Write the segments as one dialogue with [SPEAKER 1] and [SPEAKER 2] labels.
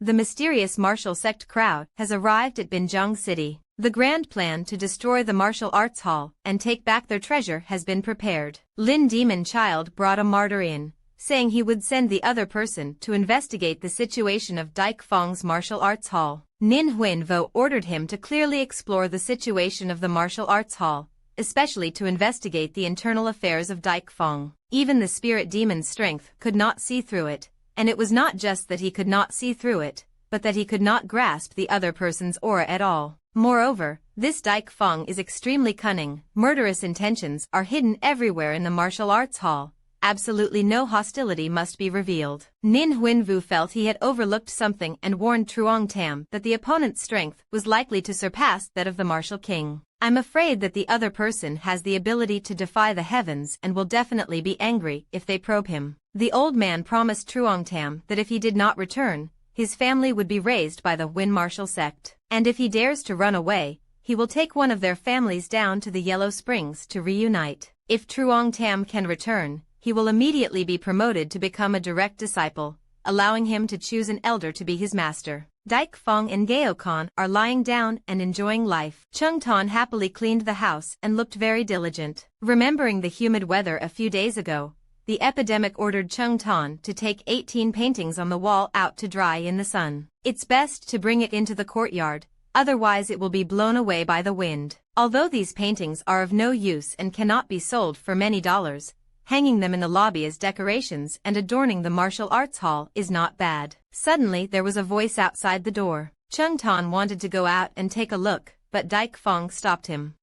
[SPEAKER 1] The mysterious martial sect crowd has arrived at Binjong City. The grand plan to destroy the martial arts hall and take back their treasure has been prepared. Lin Demon Child brought a martyr in, saying he would send the other person to investigate the situation of Dike Fong's martial arts hall. Nin Huin Vo ordered him to clearly explore the situation of the martial arts hall, especially to investigate the internal affairs of Dike Fong. Even the spirit demon's strength could not see through it. And it was not just that he could not see through it, but that he could not grasp the other person's aura at all. Moreover, this Dike Fong is extremely cunning. Murderous intentions are hidden everywhere in the martial arts hall. Absolutely no hostility must be revealed. Nin Huinvu felt he had overlooked something and warned Truong Tam that the opponent's strength was likely to surpass that of the martial king. I'm afraid that the other person has the ability to defy the heavens and will definitely be angry if they probe him. The old man promised Truong Tam that if he did not return, his family would be raised by the Win martial sect. And if he dares to run away, he will take one of their families down to the Yellow Springs to reunite. If Truong Tam can return, he will immediately be promoted to become a direct disciple, allowing him to choose an elder to be his master. Dike Fong and Gao Khan are lying down and enjoying life. Chung Tan happily cleaned the house and looked very diligent. Remembering the humid weather a few days ago, the epidemic ordered Chung Tan to take 18 paintings on the wall out to dry in the sun. It's best to bring it into the courtyard, otherwise it will be blown away by the wind. Although these paintings are of no use and cannot be sold for many dollars, hanging them in the lobby as decorations and adorning the martial arts hall is not bad. Suddenly there was a voice outside the door. Chung Tan wanted to go out and take a look, but Dike Fong stopped him.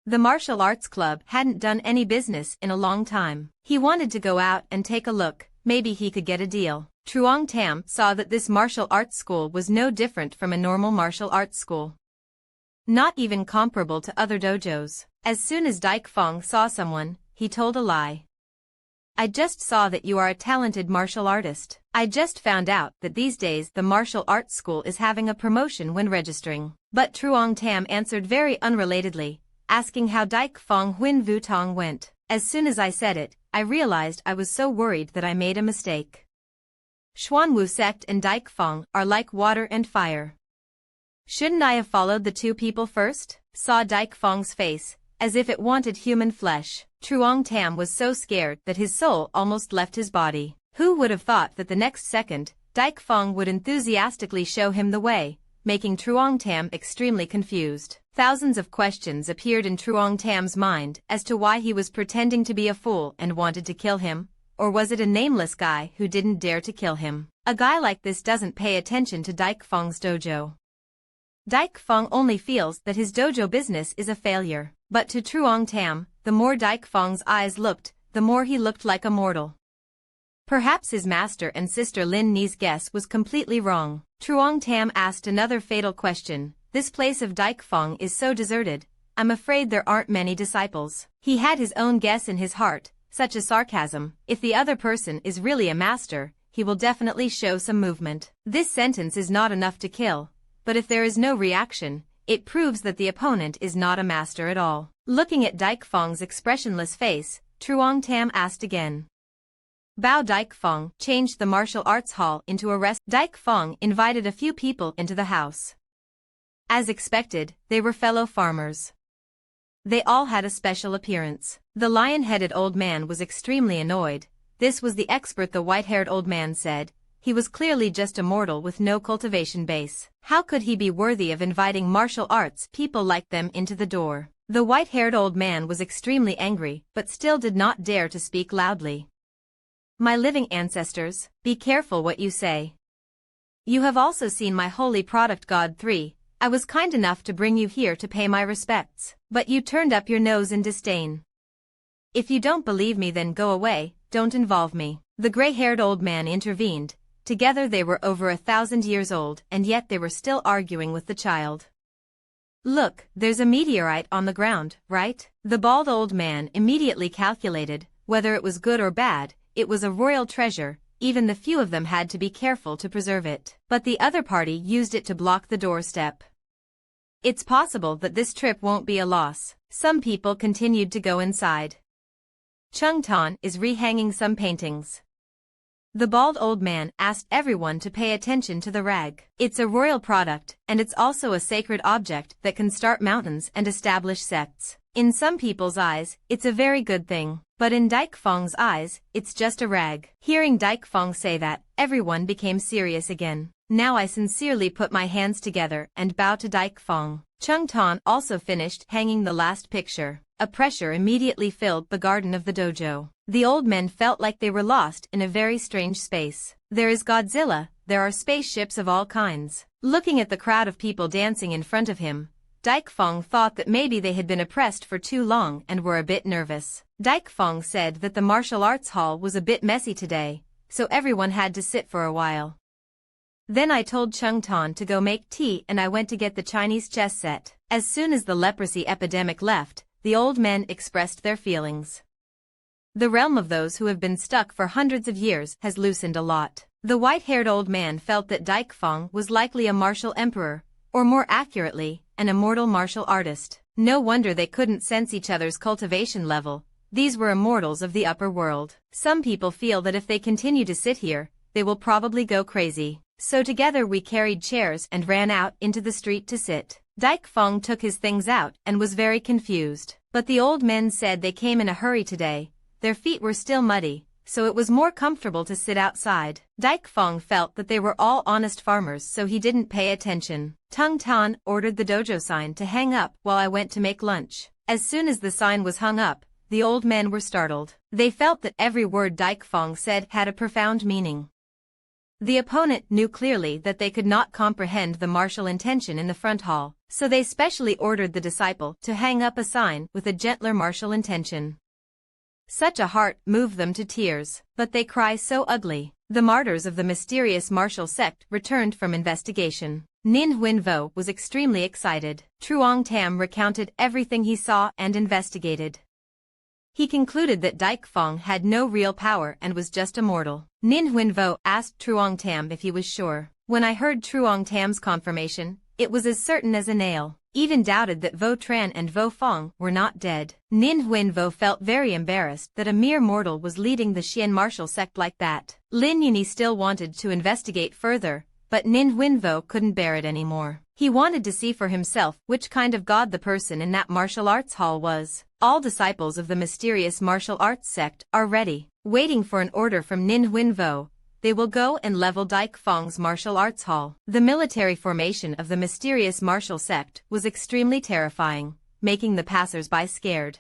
[SPEAKER 1] The martial arts club hadn't done any business in a long time. He wanted to go out and take a look, maybe he could get a deal. Truong Tam saw that this martial arts school was no different from a normal martial arts school. Not even comparable to other dojos. As soon as Dike Fong saw someone, he told a lie. I just saw that you are a talented martial artist. I just found out that these days the martial arts school is having a promotion when registering. But Truong Tam answered very unrelatedly, asking how Dike Fong Huin Vu Tong went. As soon as I said it, I realized I was so worried that I made a mistake. Xuanwu sect and Dike Fong are like water and fire. Shouldn't I have followed the two people first? Saw Dike Fong's face, as if it wanted human flesh. Truong Tam was so scared that his soul almost left his body. Who would have thought that the next second, Dike Fong would enthusiastically show him the way, making Truong Tam extremely confused. Thousands of questions appeared in Truong Tam's mind as to why he was pretending to be a fool and wanted to kill him, or was it a nameless guy who didn't dare to kill him? A guy like this doesn't pay attention to Dike Fong's dojo. Dike Fong only feels that his dojo business is a failure. But to Truong Tam, the more Dike Fong's eyes looked, the more he looked like a mortal. Perhaps his master and sister Lin Ni's guess was completely wrong. Truong Tam asked another fatal question. This place of Dike Fong is so deserted, I'm afraid there aren't many disciples. He had his own guess in his heart, such as sarcasm. If the other person is really a master, he will definitely show some movement. This sentence is not enough to kill, but if there is no reaction, it proves that the opponent is not a master at all. Looking at Dike Fong's expressionless face, Truong Tam asked again. Bao Dike Fong changed the martial arts hall into a rest. Dike Fong invited a few people into the house. As expected, they were fellow farmers. They all had a special appearance. The lion-headed old man was extremely annoyed. This was the expert, the white-haired old man said. He was clearly just a mortal with no cultivation base. How could he be worthy of inviting martial arts people like them into the door? The white-haired old man was extremely angry, but still did not dare to speak loudly. My living ancestors, be careful what you say. You have also seen my holy product God 3. I was kind enough to bring you here to pay my respects, but you turned up your nose in disdain. If you don't believe me, then go away, don't involve me. The gray-haired old man intervened. Together they were over 1,000 years old, and yet they were still arguing with the child. Look, there's a meteorite on the ground, right? The bald old man immediately calculated, whether it was good or bad, it was a royal treasure, even the few of them had to be careful to preserve it. But the other party used it to block the doorstep. It's possible that this trip won't be a loss. Some people continued to go inside. Chung Tan is rehanging some paintings. The bald old man asked everyone to pay attention to the rag. It's a royal product, and it's also a sacred object that can start mountains and establish sects. In some people's eyes, it's a very good thing, but in Dike Fong's eyes, it's just a rag. Hearing Dike Fong say that, everyone became serious again. Now I sincerely put my hands together and bow to Dike Fong. Chung Tan also finished hanging the last picture. A pressure immediately filled the garden of the dojo. The old men felt like they were lost in a very strange space. There is Godzilla, there are spaceships of all kinds. Looking at the crowd of people dancing in front of him, Dike Fong thought that maybe they had been oppressed for too long and were a bit nervous. Dike Fong said that the martial arts hall was a bit messy today, so everyone had to sit for a while. Then I told Chung Tan to go make tea and I went to get the Chinese chess set. As soon as the leprosy epidemic left, the old men expressed their feelings. The realm of those who have been stuck for hundreds of years has loosened a lot. The white-haired old man felt that Dike Fong was likely a martial emperor, or more accurately, an immortal martial artist. No wonder they couldn't sense each other's cultivation level. These were immortals of the upper world. Some people feel that if they continue to sit here, they will probably go crazy. So together we carried chairs and ran out into the street to sit. Dike Fong took his things out and was very confused. But the old men said they came in a hurry today. Their feet were still muddy, so it was more comfortable to sit outside. Dike Fong felt that they were all honest farmers, so he didn't pay attention. Tung Tan ordered the dojo sign to hang up while I went to make lunch. As soon as the sign was hung up, the old men were startled. They felt that every word Dike Fong said had a profound meaning. The opponent knew clearly that they could not comprehend the martial intention in the front hall, so they specially ordered the disciple to hang up a sign with a gentler martial intention. Such a heart moved them to tears, but they cry so ugly. The martyrs of the mysterious martial sect returned from investigation. Nin Huinvo was extremely excited. Truong Tam recounted everything he saw and investigated. He concluded that Dike Fong had no real power and was just a mortal. Nin Huinvo asked Truong Tam if he was sure. When I heard Truong Tam's confirmation, it was as certain as a nail. Even doubted that Vo Tran and Vo Fong were not dead. Nin Huinvo felt very embarrassed that a mere mortal was leading the Xian martial sect like that. Lin Yunyi still wanted to investigate further, but Nin Huinvo couldn't bear it anymore. He wanted to see for himself which kind of god the person in that martial arts hall was. All disciples of the mysterious martial arts sect are ready, waiting for an order from Nin Huinvo. They will go and level Dike Fong's martial arts hall. The military formation of the mysterious martial sect was extremely terrifying, making the passers-by scared.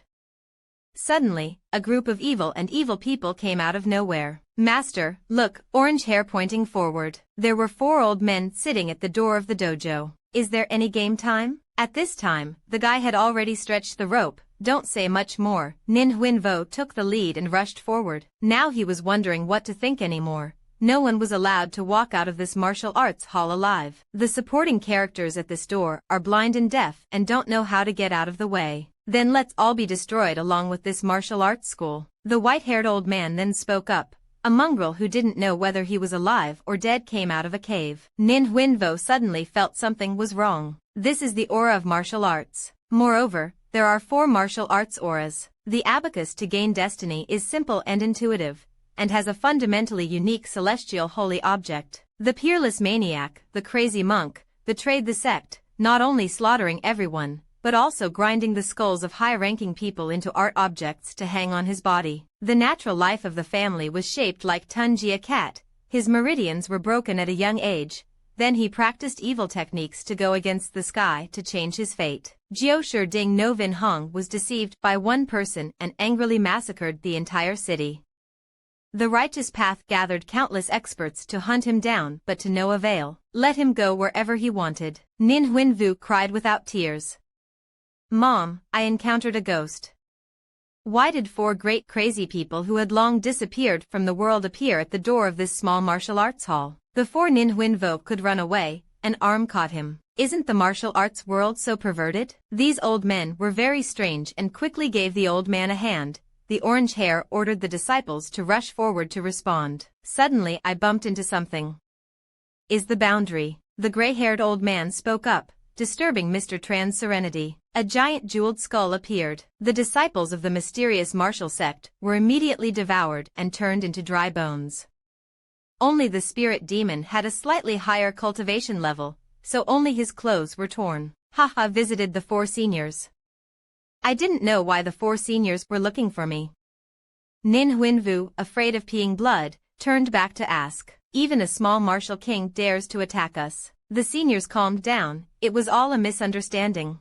[SPEAKER 1] Suddenly, a group of evil people came out of nowhere. Master, look, orange hair pointing forward. There were 4 old men sitting at the door of the dojo. Is there any game time? At this time, the guy had already stretched the rope. Don't say much more. Nin Huinvo took the lead and rushed forward. Now he was wondering what to think anymore. No one was allowed to walk out of this martial arts hall alive. The supporting characters at this door are blind and deaf and don't know how to get out of the way. Then let's all be destroyed along with this martial arts school. The white-haired old man then spoke up. A mongrel who didn't know whether he was alive or dead came out of a cave. Nin Huinvo suddenly felt something was wrong. This is the aura of martial arts. Moreover, there are 4 martial arts auras. The abacus to gain destiny is simple and intuitive, and has a fundamentally unique celestial holy object. The peerless maniac, the crazy monk, betrayed the sect, not only slaughtering everyone, but also grinding the skulls of high-ranking people into art objects to hang on his body. The natural life of the family was shaped like Tunji a cat. His meridians were broken at a young age. Then he practiced evil techniques to go against the sky to change his fate. Jiosher Ding No Vin Hong was deceived by one person and angrily massacred the entire city. The righteous path gathered countless experts to hunt him down, but to no avail. Let him go wherever he wanted. Nin Huinvu cried without tears. Mom, I encountered a ghost. Why did 4 great crazy people who had long disappeared from the world appear at the door of this small martial arts hall? Before Nin Huinvo could run away, an arm caught him. Isn't the martial arts world so perverted? These old men were very strange and quickly gave the old man a hand. The orange hair ordered the disciples to rush forward to respond. Suddenly I bumped into something. Is the boundary? The gray-haired old man spoke up, disturbing Mr. Tran's serenity. A giant jeweled skull appeared. The disciples of the mysterious martial sect were immediately devoured and turned into dry bones. Only the spirit demon had a slightly higher cultivation level, so only his clothes were torn. Haha, visited the 4 seniors. I didn't know why the 4 seniors were looking for me. Nin Huinvu, afraid of peeing blood, turned back to ask. Even a small martial king dares to attack us. The seniors calmed down, it was all a misunderstanding.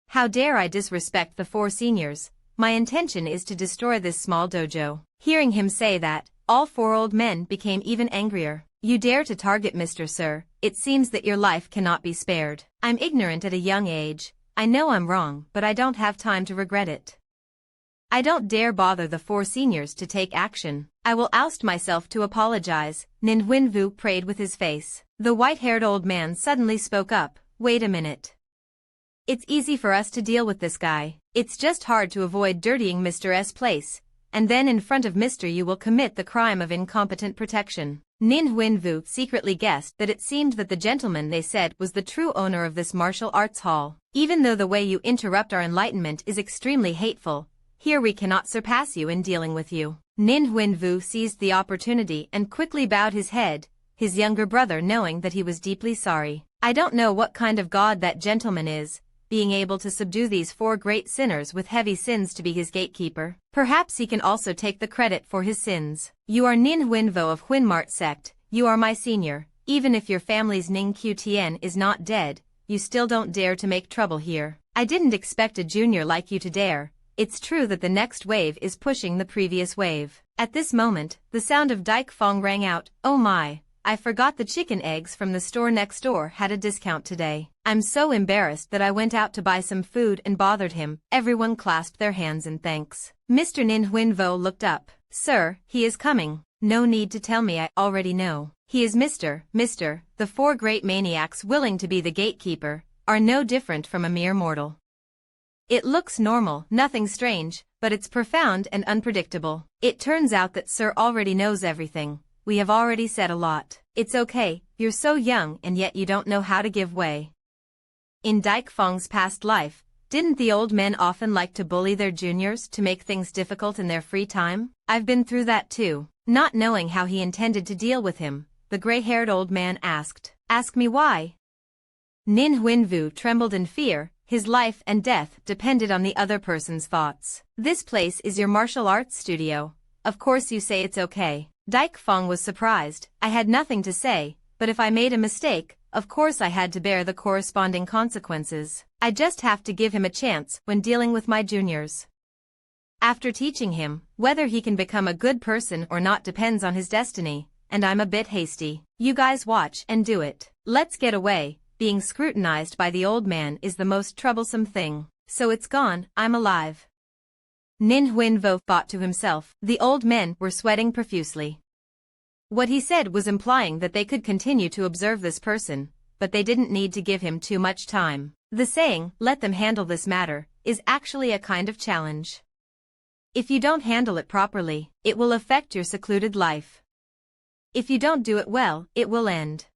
[SPEAKER 1] How dare I disrespect the 4 seniors, my intention is to destroy this small dojo. Hearing him say that, all 4 old men became even angrier. You dare to target Mr. Sir, it seems that your life cannot be spared. I'm ignorant at a young age, I know I'm wrong but I don't have time to regret it. I don't dare bother the 4 seniors to take action. I will oust myself to apologize, Nin Huinvu prayed with his face. The white-haired old man suddenly spoke up, wait a minute. It's easy for us to deal with this guy, it's just hard to avoid dirtying Mr. S place, and then in front of Mr. You will commit the crime of incompetent protection. Nin Huinvu secretly guessed that it seemed that the gentleman they said was the true owner of this martial arts hall. Even though the way you interrupt our enlightenment is extremely hateful, here we cannot surpass you in dealing with you. Nin Huinvu seized the opportunity and quickly bowed his head, his younger brother knowing that he was deeply sorry. I don't know what kind of god that gentleman is, being able to subdue these 4 great sinners with heavy sins to be his gatekeeper. Perhaps he can also take the credit for his sins. You are Nin Huinvo of Huinmart sect, you are my senior, even if your family's Ning Qtien is not dead, you still don't dare to make trouble here. I didn't expect a junior like you to dare. It's true that the next wave is pushing the previous wave. At this moment, the sound of Dike Fong rang out, oh my, I forgot the chicken eggs from the store next door had a discount today. I'm so embarrassed that I went out to buy some food and bothered him. Everyone clasped their hands in thanks. Mr. Nin Huinvo looked up. Sir, he is coming. No need to tell me, I already know. He is Mr. The 4 great maniacs willing to be the gatekeeper, are no different from a mere mortal. It looks normal, nothing strange, but it's profound and unpredictable. It turns out that Sir already knows everything. We have already said a lot. It's okay, you're so young and yet you don't know how to give way. In Dike Fong's past life, didn't the old men often like to bully their juniors to make things difficult in their free time? I've been through that too. Not knowing how he intended to deal with him, the gray-haired old man asked. Ask me why? Nin Huinvu trembled in fear. His life and death depended on the other person's thoughts. This place is your martial arts studio. Of course you say it's okay. Dike Fong was surprised. I had nothing to say, but if I made a mistake, of course I had to bear the corresponding consequences. I just have to give him a chance when dealing with my juniors. After teaching him, whether he can become a good person or not depends on his destiny, and I'm a bit hasty. You guys watch and do it. Let's get away. Being scrutinized by the old man is the most troublesome thing. So it's gone, I'm alive. Nin Huinvo thought to himself. The old men were sweating profusely. What he said was implying that they could continue to observe this person, but they didn't need to give him too much time. The saying, let them handle this matter, is actually a kind of challenge. If you don't handle it properly, it will affect your secluded life. If you don't do it well, it will end.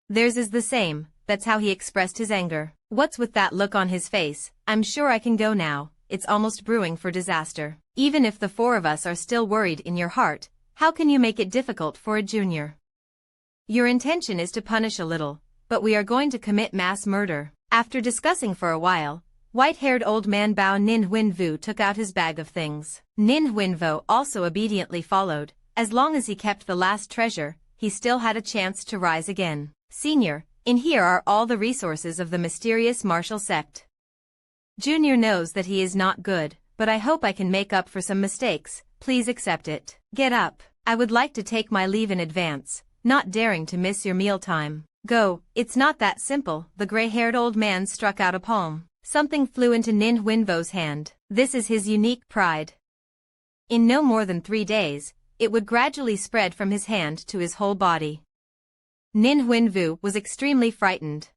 [SPEAKER 1] Theirs is the same. That's how he expressed his anger. What's with that look on his face? I'm sure I can go now, it's almost brewing for disaster. Even if the 4 of us are still worried in your heart, how can you make it difficult for a junior? Your intention is to punish a little, but we are going to commit mass murder. After discussing for a while, white-haired old man Bao Nin Huinvu took out his bag of things. Nin Huinvo also obediently followed. As long as he kept the last treasure, he still had a chance to rise again. Senior, in here are all the resources of the mysterious martial sect. Junior knows that he is not good, but I hope I can make up for some mistakes, please accept it. Get up, I would like to take my leave in advance, not daring to miss your mealtime. Go, it's not that simple. The gray-haired old man struck out a palm. Something flew into Nin Huinvo's hand. This is his unique pride. In no more than 3 days, it would gradually spread from his hand to his whole body. Nin Huinvu was extremely frightened.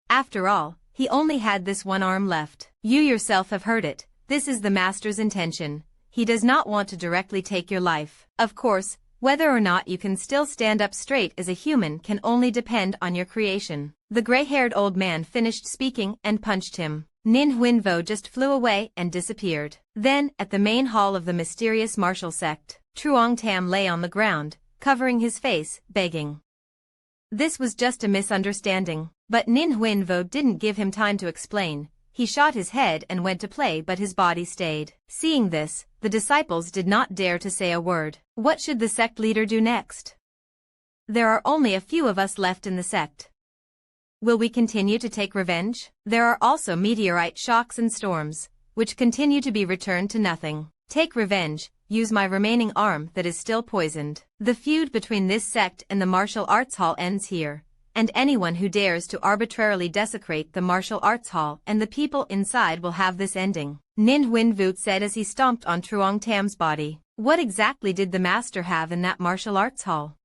[SPEAKER 1] After all, he only had this one arm left. You yourself have heard it, this is the master's intention. He does not want to directly take your life. Of course, whether or not you can still stand up straight as a human can only depend on your creation. The gray-haired old man finished speaking and punched him. Nin Huinvo just flew away and disappeared. Then, at the main hall of the mysterious martial sect, Truong Tam lay on the ground, covering his face, begging. This was just a misunderstanding. But Nin Huinvo didn't give him time to explain. He shot his head and went to play, but his body stayed. Seeing this, the disciples did not dare to say a word. What should the sect leader do next? There are only a few of us left in the sect. Will we continue to take revenge? There are also meteorite shocks and storms, which continue to be returned to nothing. Take revenge, use my remaining arm that is still poisoned. The feud between this sect and the martial arts hall ends here, and anyone who dares to arbitrarily desecrate the martial arts hall and the people inside will have this ending. Nin Huinvu said as he stomped on Truong Tam's body. What exactly did the master have in that martial arts hall?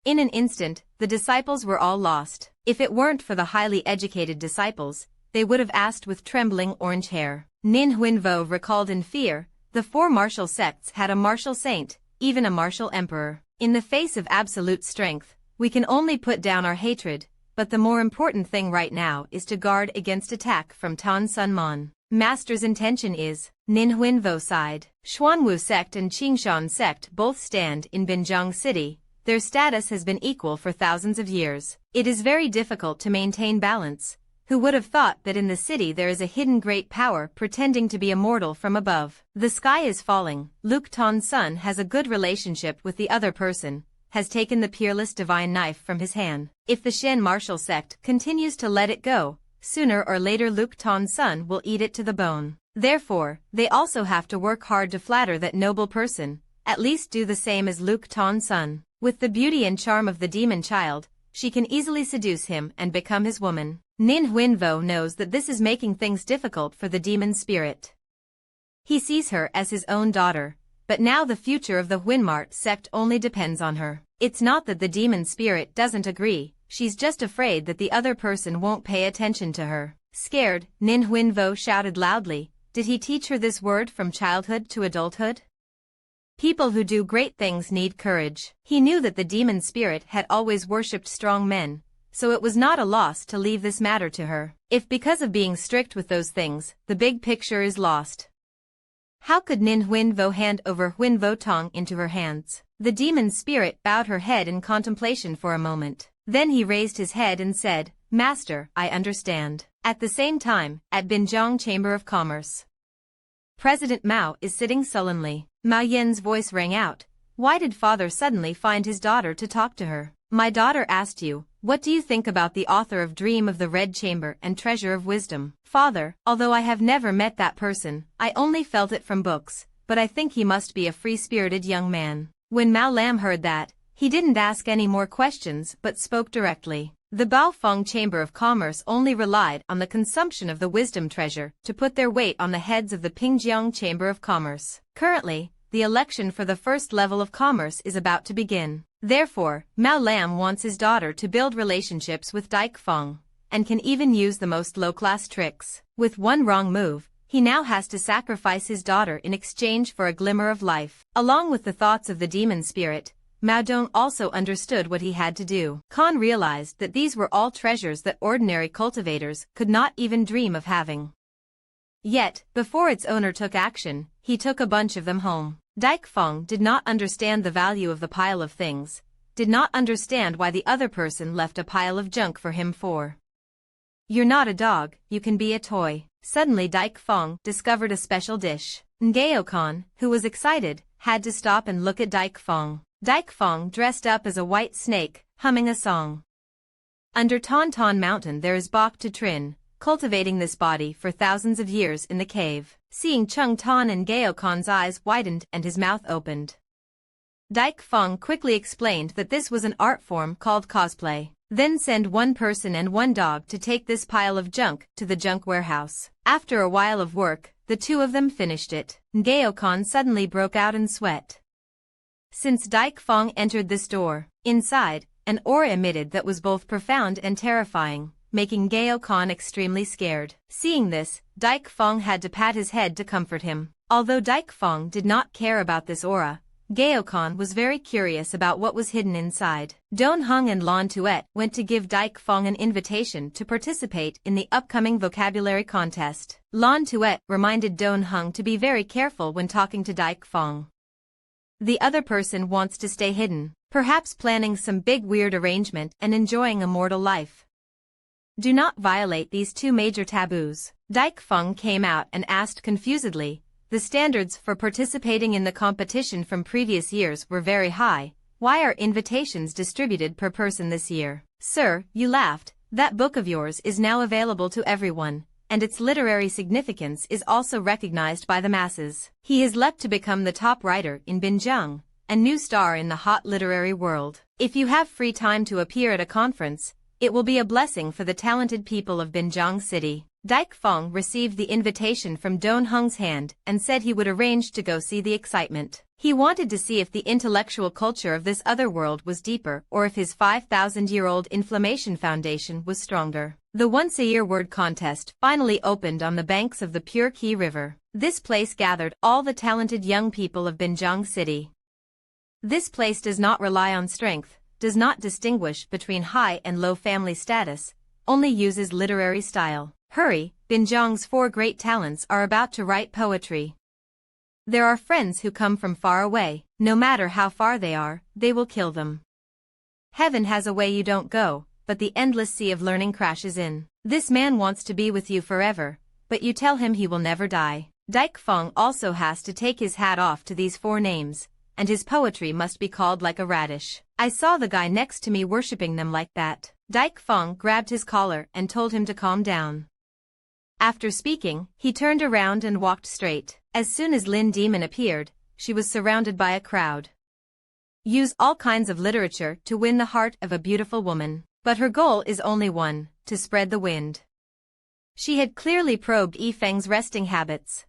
[SPEAKER 1] In an instant, the disciples were all lost. If it weren't for the highly educated disciples, they would have asked with trembling orange hair. Nin Huinvo recalled in fear, the 4 martial sects had a martial saint, even a martial emperor. In the face of absolute strength, we can only put down our hatred, but the more important thing right now is to guard against attack from Tan Sun Mon. Master's intention is, Nin Huinvo sighed. Xuanwu sect and Qingshan sect both stand in Binjiang City. Their status has been equal for thousands of years. It is very difficult to maintain balance. Who would have thought that in the city there is a hidden great power pretending to be immortal from above? The sky is falling. Luke Tan's son has a good relationship with the other person, has taken the peerless divine knife from his hand. If the Shen martial sect continues to let it go, sooner or later Luke Tan's son will eat it to the bone. Therefore, they also have to work hard to flatter that noble person, at least do the same as Luke Tan's son. With the beauty and charm of the demon child, she can easily seduce him and become his woman. Nin Huinvo knows that this is making things difficult for the demon spirit. He sees her as his own daughter, but now the future of the Huinmart sect only depends on her. It's not that the demon spirit doesn't agree, she's just afraid that the other person won't pay attention to her. Scared, Nin Huinvo shouted loudly, did he teach her this word from childhood to adulthood? People who do great things need courage. He knew that the demon spirit had always worshipped strong men, so it was not a loss to leave this matter to her. If because of being strict with those things, the big picture is lost. How could Nin Huinvo hand over Huinvo Tong into her hands? The demon spirit bowed her head in contemplation for a moment. Then he raised his head and said, Master, I understand. At the same time, at Binjiang Chamber of Commerce, President Mao is sitting sullenly. Mao Yan's voice rang out. Why did father suddenly find his daughter to talk to her? My daughter asked you, what do you think about the author of Dream of the Red Chamber and Treasure of Wisdom? Father, although I have never met that person, I only felt it from books, but I think he must be a free-spirited young man. When Mao Lam heard that, he didn't ask any more questions but spoke directly. The Baofeng Chamber of Commerce only relied on the consumption of the wisdom treasure to put their weight on the heads of the Pingjiang Chamber of Commerce. Currently, the election for the first level of commerce is about to begin. Therefore, Mao Lam wants his daughter to build relationships with Dike Feng, and can even use the most low-class tricks. With one wrong move, he now has to sacrifice his daughter in exchange for a glimmer of life. Along with the thoughts of the demon spirit, Mao Dong also understood what he had to do. Khan realized that these were all treasures that ordinary cultivators could not even dream of having. Yet, before its owner took action, he took a bunch of them home. Dike Feng did not understand the value of the pile of things, did not understand why the other person left a pile of junk for him for. You're not a dog, you can be a toy. Suddenly Dike Feng discovered a special dish. Ngao Khan, who was excited, had to stop and look at Dike Feng. Dike Feng dressed up as a white snake, humming a song. Under Tonton Mountain there is Bok to Trin, cultivating this body for thousands of years in the cave. Seeing Chung Ton and Gao Khan's eyes widened and his mouth opened. Dike Feng quickly explained that this was an art form called cosplay. Then send one person and one dog to take this pile of junk to the junk warehouse. After a while of work, the two of them finished it. Gao Khan suddenly broke out in sweat. Since Dike Feng entered this door, inside, an aura emitted that was both profound and terrifying, making Gao Khan extremely scared. Seeing this, Dike Feng had to pat his head to comfort him. Although Dike Feng did not care about this aura, Gao Khan was very curious about what was hidden inside. Don Hung and Lan Tuet went to give Dike Feng an invitation to participate in the upcoming vocabulary contest. Lan Tuet reminded Don Hung to be very careful when talking to Dike Feng. The other person wants to stay hidden. Perhaps planning some big weird arrangement and enjoying a mortal life. Do not violate these two major taboos. Dike Feng came out and asked confusedly. The standards for participating in the competition from previous years were very high. Why are invitations distributed per person this year? Sir, you laughed. That book of yours is now available to everyone, and its literary significance is also recognized by the masses. He has leapt to become the top writer in Binjiang, a new star in the hot literary world. If you have free time to appear at a conference, it will be a blessing for the talented people of Binjiang City. Dike Feng received the invitation from Don Hung's hand and said he would arrange to go see the excitement. He wanted to see if the intellectual culture of this other world was deeper or if his 5,000-year-old inflammation foundation was stronger. The once-a-year word contest finally opened on the banks of the Pure Qi River. This place gathered all the talented young people of Binjiang City. This place does not rely on strength, does not distinguish between high and low family status, only uses literary style. Hurry, Binjiang's 4 great talents are about to write poetry. There are friends who come from far away. No matter how far they are, they will kill them. Heaven has a way you don't go, but the endless sea of learning crashes in. This man wants to be with you forever, but you tell him he will never die. Dike Feng also has to take his hat off to these 4 names, and his poetry must be called like a radish. I saw the guy next to me worshipping them like that. Dike Feng grabbed his collar and told him to calm down. After speaking, he turned around and walked straight. As soon as Lin Demon appeared, she was surrounded by a crowd. Use all kinds of literature to win the heart of a beautiful woman, but her goal is only one, to spread the wind. She had clearly probed Yi Feng's resting habits.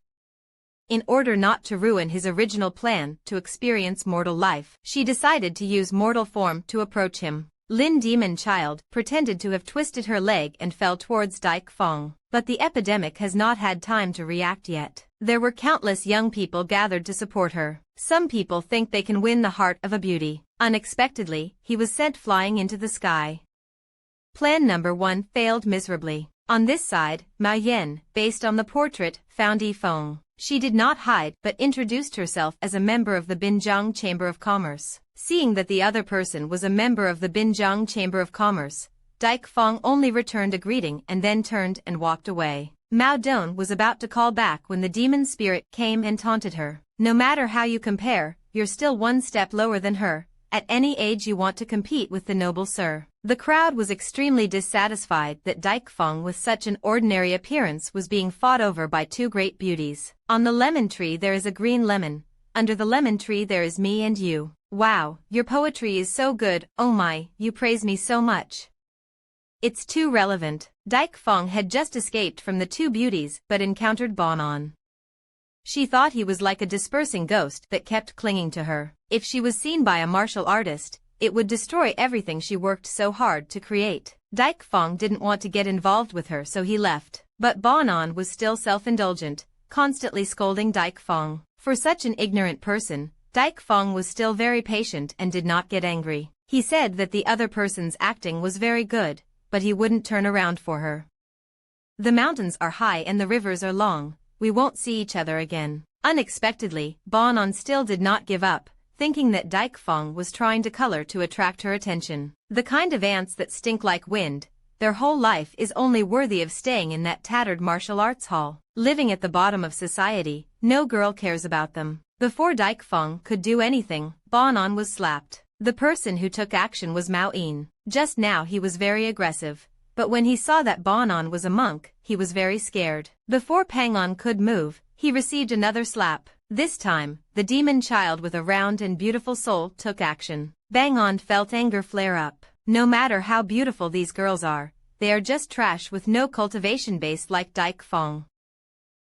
[SPEAKER 1] In order not to ruin his original plan to experience mortal life, she decided to use mortal form to approach him. Lin Demon Child pretended to have twisted her leg and fell towards Dike Feng, but the epidemic has not had time to react yet. There were countless young people gathered to support her. Some people think they can win the heart of a beauty. Unexpectedly, he was sent flying into the sky. Plan number 1 failed miserably. On this side, Mao Yan, based on the portrait, found Yi Feng. She did not hide but introduced herself as a member of the Binjiang Chamber of Commerce. Seeing that the other person was a member of the Binjiang Chamber of Commerce, Dike Feng only returned a greeting and then turned and walked away. Mao Dong was about to call back when the demon spirit came and taunted her. No matter how you compare, you're still 1 step lower than her. At any age you want to compete with the noble sir. The crowd was extremely dissatisfied that Dike Feng with such an ordinary appearance was being fought over by 2 great beauties. On the lemon tree there is a green lemon. Under the lemon tree there is me and you. Wow, your poetry is so good, oh my, you praise me so much. It's too relevant. Dike Feng had just escaped from the 2 beauties but encountered Bonan. She thought he was like a dispersing ghost that kept clinging to her. If she was seen by a martial artist, it would destroy everything she worked so hard to create. Dike Feng didn't want to get involved with her so he left. But Bonan was still self-indulgent, constantly scolding Dike Feng. For such an ignorant person, Dike Feng was still very patient and did not get angry. He said that the other person's acting was very good, but he wouldn't turn around for her. The mountains are high and the rivers are long, we won't see each other again. Unexpectedly, Bonan still did not give up, thinking that Dike Feng was trying to color to attract her attention. The kind of ants that stink like wind, their whole life is only worthy of staying in that tattered martial arts hall. Living at the bottom of society, no girl cares about them. Before Dike Feng could do anything, Bonan was slapped. The person who took action was Mao Yin. Just now he was very aggressive, but when he saw that Bonan was a monk, he was very scared. Before Pangon could move, he received another slap. This time, the demon child with a round and beautiful soul took action. Bangon felt anger flare up. No matter how beautiful these girls are, they are just trash with no cultivation base like Dike Feng.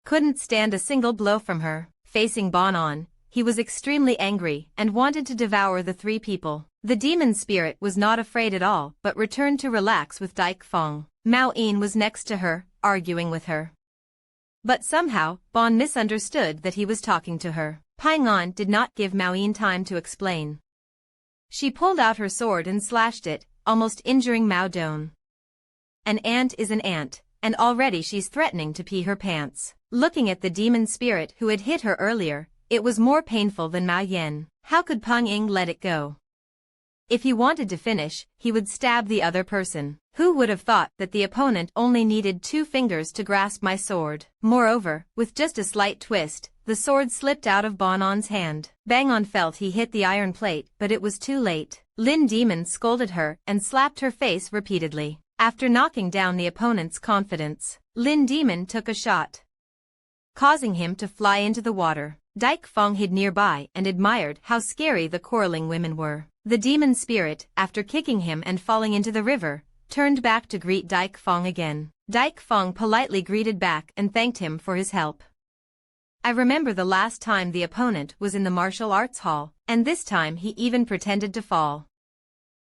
[SPEAKER 1] Couldn't stand a single blow from her. Facing Bonan, he was extremely angry and wanted to devour the 3 people. The demon spirit was not afraid at all but returned to relax with Dike Feng. Mao Yin was next to her, arguing with her. But somehow, Bon misunderstood that he was talking to her. Pangon did not give Mao Yin time to explain. She pulled out her sword and slashed it, almost injuring Mao Dong. An ant is an ant, and already she's threatening to pee her pants. Looking at the demon spirit who had hit her earlier, it was more painful than Mao Yen. How could Peng Ying let it go? If he wanted to finish, he would stab the other person. Who would have thought that the opponent only needed 2 fingers to grasp my sword? Moreover, with just a slight twist, the sword slipped out of Bonon's hand. Bang-on felt he hit the iron plate, but it was too late. Lin Demon scolded her and slapped her face repeatedly. After knocking down the opponent's confidence, Lin Demon took a shot, causing him to fly into the water. Dyke Fong hid nearby and admired how scary the quarreling women were. The demon spirit, after kicking him and falling into the river, turned back to greet Dyke Fong again. Dyke Fong politely greeted back and thanked him for his help. I remember the last time the opponent was in the martial arts hall, and this time he even pretended to fall.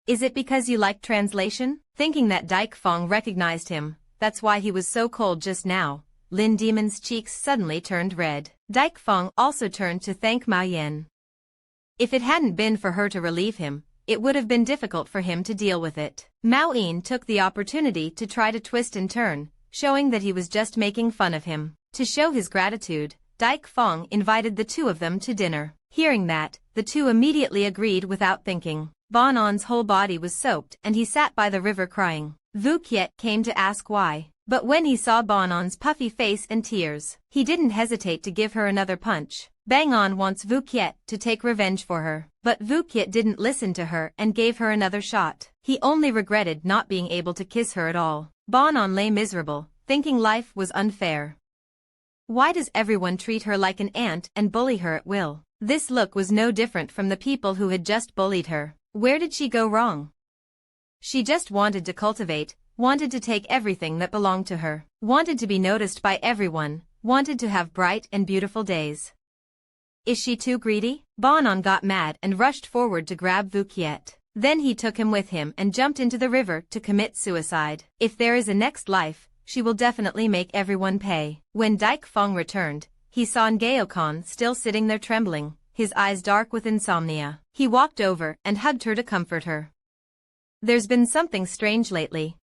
[SPEAKER 1] Is it because you like translation? Thinking that Dyke Fong recognized him, that's why he was so cold just now. Lin Demon's cheeks suddenly turned red. Dyke Fong also turned to thank Mao Yen. If it hadn't been for her to relieve him, it would have been difficult for him to deal with it. Mao Yen took the opportunity to try to twist and turn, showing that he was just making fun of him. To show his gratitude, Dyke Fong invited the 2 of them to dinner. Hearing that, the 2 immediately agreed without thinking. Bonon's whole body was soaked and he sat by the river crying. Vu Kiet came to ask why, but when he saw Bonon's puffy face and tears, he didn't hesitate to give her another punch. Bang-on wants Vu Kiet to take revenge for her, but Vu Kiet didn't listen to her and gave her another shot. He only regretted not being able to kiss her at all. Bonon lay miserable, thinking life was unfair. Why does everyone treat her like an ant and bully her at will? This look was no different from the people who had just bullied her. Where did she go wrong? She just wanted to cultivate, wanted to take everything that belonged to her, wanted to be noticed by everyone, wanted to have bright and beautiful days. Is she too greedy? Bonon got mad and rushed forward to grab Vu Kiet. Then he took him with him and jumped into the river to commit suicide. If there is a next life, she will definitely make everyone pay. When Dyke Fong returned, he saw Ngayo-kan still sitting there trembling, his eyes dark with insomnia. He walked over and hugged her to comfort her. There's been something strange lately.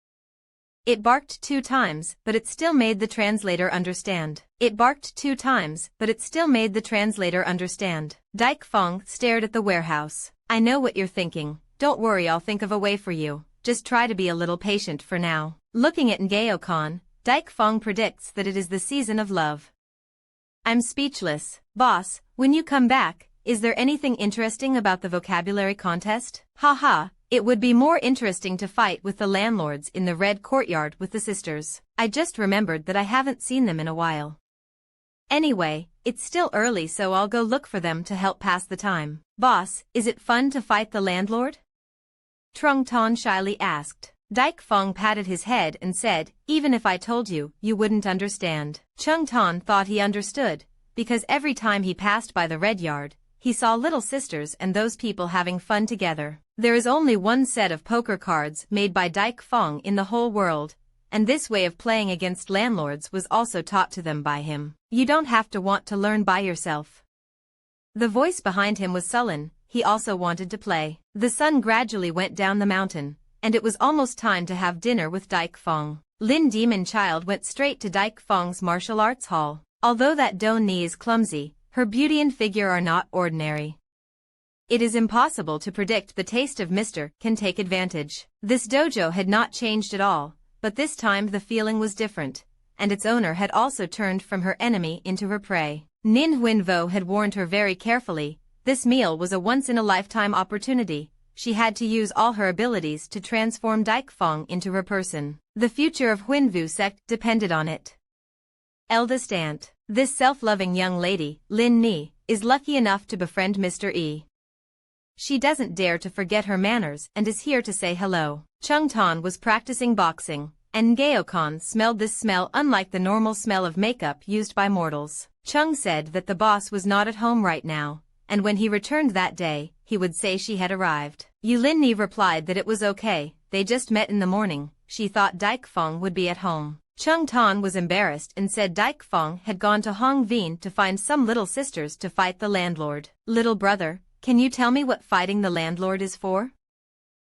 [SPEAKER 1] It barked 2 times, but it still made the translator understand. It barked 2 times, but it still made the translator understand. Dyke Fong stared at the warehouse. I know what you're thinking. Don't worry, I'll think of a way for you. Just try to be a little patient for now. Looking at Ngayo-kan, Dyke Fong predicts that it is the season of love. I'm speechless. Boss, when you come back, is there anything interesting about the vocabulary contest? Haha. It would be more interesting to fight with the landlords in the red courtyard with the sisters. I just remembered that I haven't seen them in a while. Anyway, it's still early, so I'll go look for them to help pass the time. Boss, is it fun to fight the landlord? Trung Ton shyly asked. Dyke Fong patted his head and said, even if I told you, you wouldn't understand. Trung Ton thought he understood, because every time he passed by the red yard, he saw little sisters and those people having fun together. There is only one set of poker cards made by Dyke Fong in the whole world, and this way of playing against landlords was also taught to them by him. You don't have to want to learn by yourself. The voice behind him was sullen. He also wanted to play. The sun gradually went down the mountain, and it was almost time to have dinner with Dyke Fong. Lin Demon Child went straight to Dyke Fong's martial arts hall. Although that Don Ni is clumsy, her beauty and figure are not ordinary. It is impossible to predict the taste of Mr. Can take advantage. This dojo had not changed at all, but this time the feeling was different, and its owner had also turned from her enemy into her prey. Nin Huinvo had warned her very carefully. This meal was a once-in-a-lifetime opportunity. She had to use all her abilities to transform Dyke Fong into her person. The future of Huinvu sect depended on it. Eldest aunt. This self-loving young lady, Lin Ni, is lucky enough to befriend Mr. E. She doesn't dare to forget her manners and is here to say hello. Chung Ton was practicing boxing, and Ngayo-kan smelled this smell unlike the normal smell of makeup used by mortals. Chung said that the boss was not at home right now, and when he returned that day, he would say she had arrived. Yulin Ni replied that it was okay, they just met in the morning. She thought Dyke Fong would be at home. Chung Ton was embarrassed and said Dyke Fong had gone to Hong Vien to find some little sisters to fight the landlord. Little brother, can you tell me what fighting the landlord is for?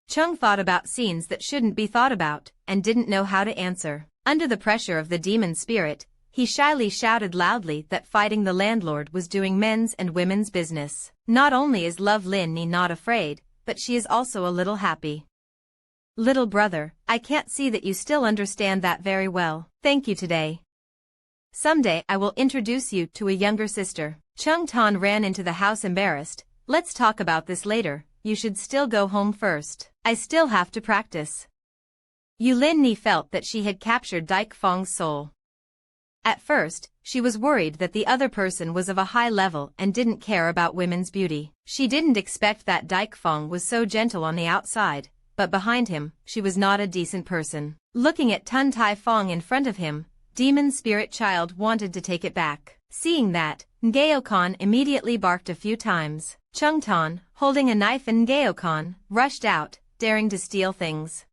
[SPEAKER 1] Chung thought about scenes that shouldn't be thought about, and didn't know how to answer. Under the pressure of the demon spirit, he shyly shouted loudly that fighting the landlord was doing men's and women's business. Not only is Love Lin Ni not afraid, but she is also a little happy. Little brother, I can't see that you still understand that very well. Thank you today. Someday I will introduce you to a younger sister. Chung Tan ran into the house embarrassed. Let's talk about this later, you should still go home first. I still have to practice. Yu Lin Ni felt that she had captured Daik Fong's soul. At first, she was worried that the other person was of a high level and didn't care about women's beauty. She didn't expect that Daik Fong was so gentle on the outside, but behind him, she was not a decent person. Looking at Tun Tai Fong in front of him, Demon Spirit Child wanted to take it back. Seeing that, Ngayo-kan immediately barked a few times. Chung Tan, holding a knife, and Ngayo-kan rushed out, daring to steal things.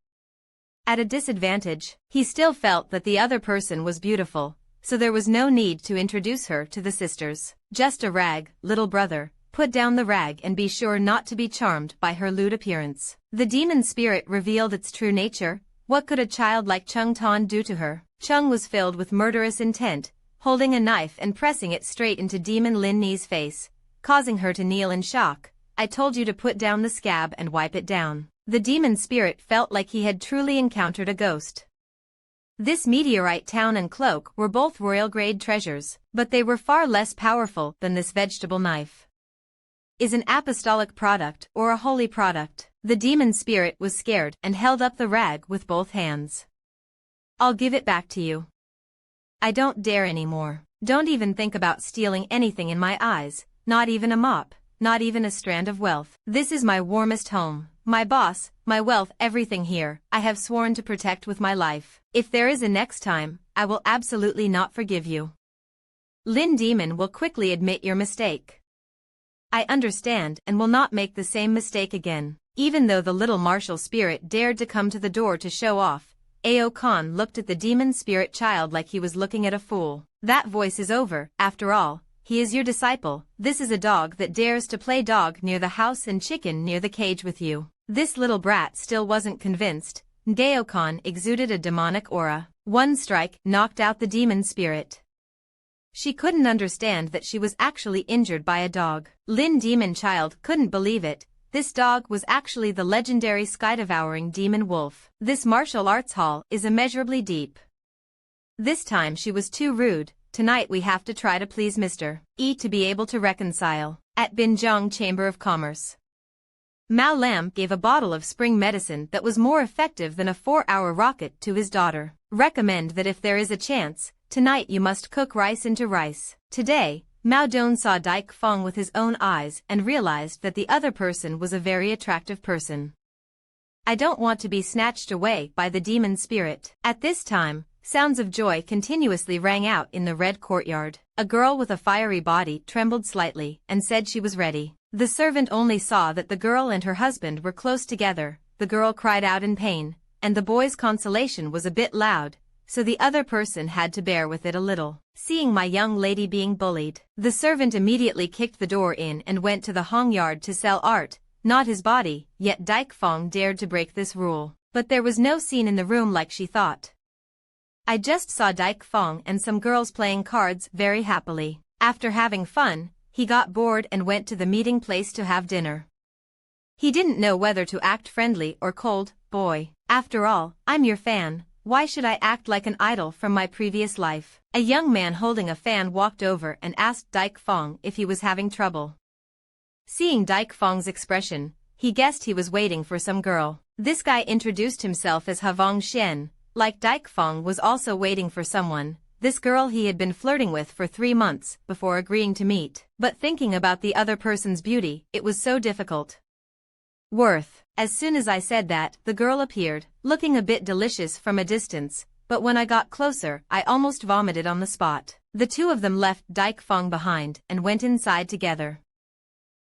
[SPEAKER 1] At a disadvantage, he still felt that the other person was beautiful, so there was no need to introduce her to the sisters. Just a rag, little brother, put down the rag and be sure not to be charmed by her lewd appearance. The demon spirit revealed its true nature. What could a child like Chung Tan do to her? Chung was filled with murderous intent, holding a knife and pressing it straight into Demon Lin Ni's face, causing her to kneel in shock. I told you to put down the scab and wipe it down. The demon spirit felt like he had truly encountered a ghost. This meteorite town and cloak were both royal-grade treasures, but they were far less powerful than this vegetable knife. Is an apostolic product or a holy product? The demon spirit was scared and held up the rag with both hands. I'll give it back to you. I don't dare anymore. Don't even think about stealing anything in my eyes, not even a mop, not even a strand of wealth. This is my warmest home, my boss, my wealth, everything here, I have sworn to protect with my life. If there is a next time, I will absolutely not forgive you. Lin Demon will quickly admit your mistake. I understand and will not make the same mistake again. Even though the little martial spirit dared to come to the door to show off, Ao Khan looked at the demon spirit child like he was looking at a fool. That voice is over, after all, he is your disciple. This is a dog that dares to play dog near the house and chicken near the cage with you. This little brat still wasn't convinced. Ngao Khan exuded a demonic aura. One strike knocked out the demon spirit. She couldn't understand that she was actually injured by a dog. Lin Demon Child couldn't believe it. This dog was actually the legendary sky-devouring demon wolf. This martial arts hall is immeasurably deep. This time she was too rude. Tonight we have to try to please Mr. E to be able to reconcile. At Binjiang Chamber of Commerce, Mao Lam gave a bottle of spring medicine that was more effective than a 4-hour rocket to his daughter. Recommend that if there is a chance, tonight you must cook rice into rice. Today, Mao Dong saw Daik Fong with his own eyes and realized that the other person was a very attractive person. I don't want to be snatched away by the demon spirit. At this time, sounds of joy continuously rang out in the red courtyard. A girl with a fiery body trembled slightly and said she was ready. The servant only saw that the girl and her husband were close together. The girl cried out in pain, and the boy's consolation was a bit loud, so the other person had to bear with it a little. Seeing my young lady being bullied, the servant immediately kicked the door in and went to the Hong Yard to sell art, not his body, yet Daik Fong dared to break this rule. But there was no scene in the room like she thought. I just saw Daik Fong and some girls playing cards very happily. After having fun, he got bored and went to the meeting place to have dinner. He didn't know whether to act friendly or cold. Boy, after all, I'm your fan. Why should I act like an idol from my previous life? A young man holding a fan walked over and asked Daik Fong if he was having trouble. Seeing Daik Fong's expression, he guessed he was waiting for some girl. This guy introduced himself as Havong Shen. Like Daik Fong was also waiting for someone, this girl he had been flirting with for 3 months before agreeing to meet. But thinking about the other person's beauty, it was so difficult. Worth. As soon as I said that, the girl appeared, looking a bit delicious from a distance, but when I got closer, I almost vomited on the spot. The two of them left Daik Fong behind and went inside together.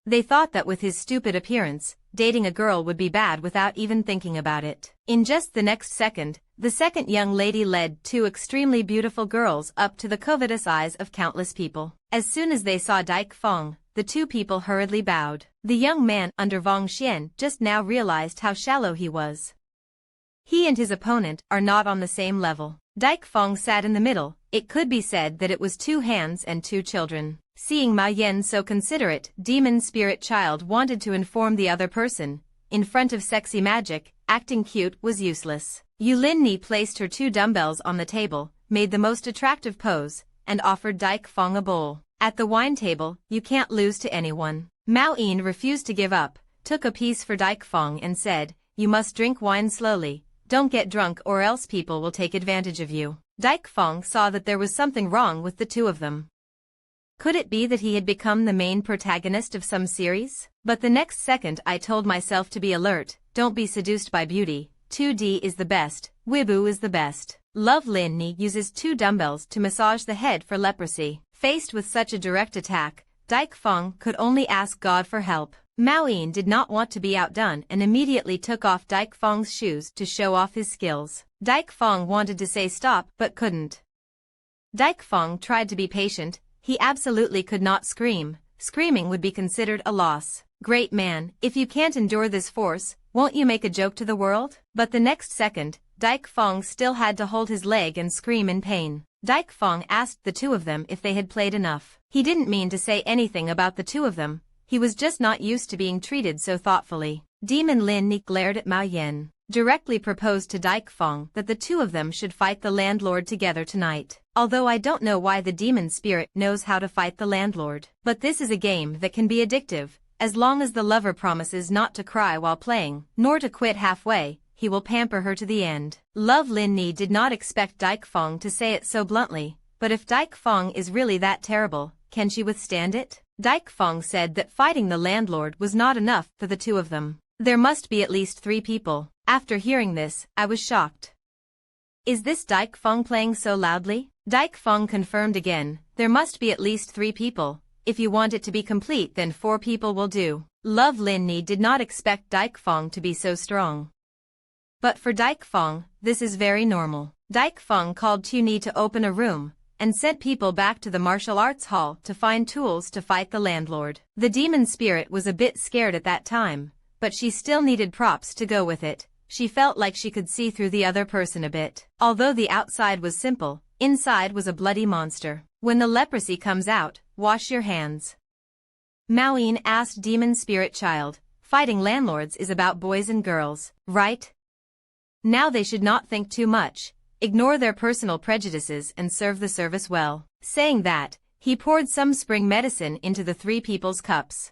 [SPEAKER 1] They thought that with his stupid appearance, dating a girl would be bad without even thinking about it. In just the next second, the second young lady led 2 extremely beautiful girls up to the covetous eyes of countless people. As soon as they saw Daik Fong, the 2 people hurriedly bowed. The young man under Vong Xian just now realized how shallow he was. He and his opponent are not on the same level. Daik Fong sat in the middle. It could be said that it was 2 hands and 2 children. Seeing Ma Yen so considerate, demon spirit child wanted to inform the other person, in front of sexy magic, acting cute was useless. Lin placed her 2 dumbbells on the table, made the most attractive pose, and offered Dyke Fong a bowl. At the wine table, you can't lose to anyone. Mao Yin refused to give up, took a piece for Dyke Fong and said, "You must drink wine slowly, don't get drunk or else people will take advantage of you." Dyke Fong saw that there was something wrong with the 2 of them. Could it be that he had become the main protagonist of some series? But the next second I told myself to be alert, don't be seduced by beauty, 2D is the best, Wibu is the best. Love Lin uses 2 dumbbells to massage the head for leprosy. Faced with such a direct attack, Dyke Fong could only ask God for help. Mao Yin did not want to be outdone and immediately took off Dyke Fong's shoes to show off his skills. Dyke Fong wanted to say stop but couldn't. Dyke Fong tried to be patient, he absolutely could not scream. Screaming would be considered a loss. Great man, if you can't endure this force, won't you make a joke to the world? But the next second, Dyke Fong still had to hold his leg and scream in pain. Dyke Fong asked the 2 of them if they had played enough. He didn't mean to say anything about the 2 of them, he was just not used to being treated so thoughtfully. Demon Lin glared at Mao Yin, directly proposed to Dyke Fong that the 2 of them should fight the landlord together tonight. Although I don't know why the demon spirit knows how to fight the landlord. But this is a game that can be addictive, as long as the lover promises not to cry while playing, nor to quit halfway, he will pamper her to the end. Love Lin did not expect Dyke Fong to say it so bluntly, but if Dyke Fong is really that terrible, can she withstand it? Dyke Fong said that fighting the landlord was not enough for the 2 of them. There must be at least 3 people. After hearing this, I was shocked. Is this Dyke Fong playing so loudly? Dyke Fong confirmed again, there must be at least 3 people. If you want it to be complete then 4 people will do. Love Lin did not expect Dyke Fong to be so strong. But for Dyke Fong, this is very normal. Dyke Fong called Tuni to open a room, and sent people back to the martial arts hall to find tools to fight the landlord. The demon spirit was a bit scared at that time, but she still needed props to go with it. She felt like she could see through the other person a bit. Although the outside was simple, inside was a bloody monster. When the leprosy comes out, wash your hands. Mao Yin asked Demon Spirit Child, fighting landlords is about boys and girls, right? Now they should not think too much, ignore their personal prejudices and serve the service well. Saying that, he poured some spring medicine into the 3 people's cups.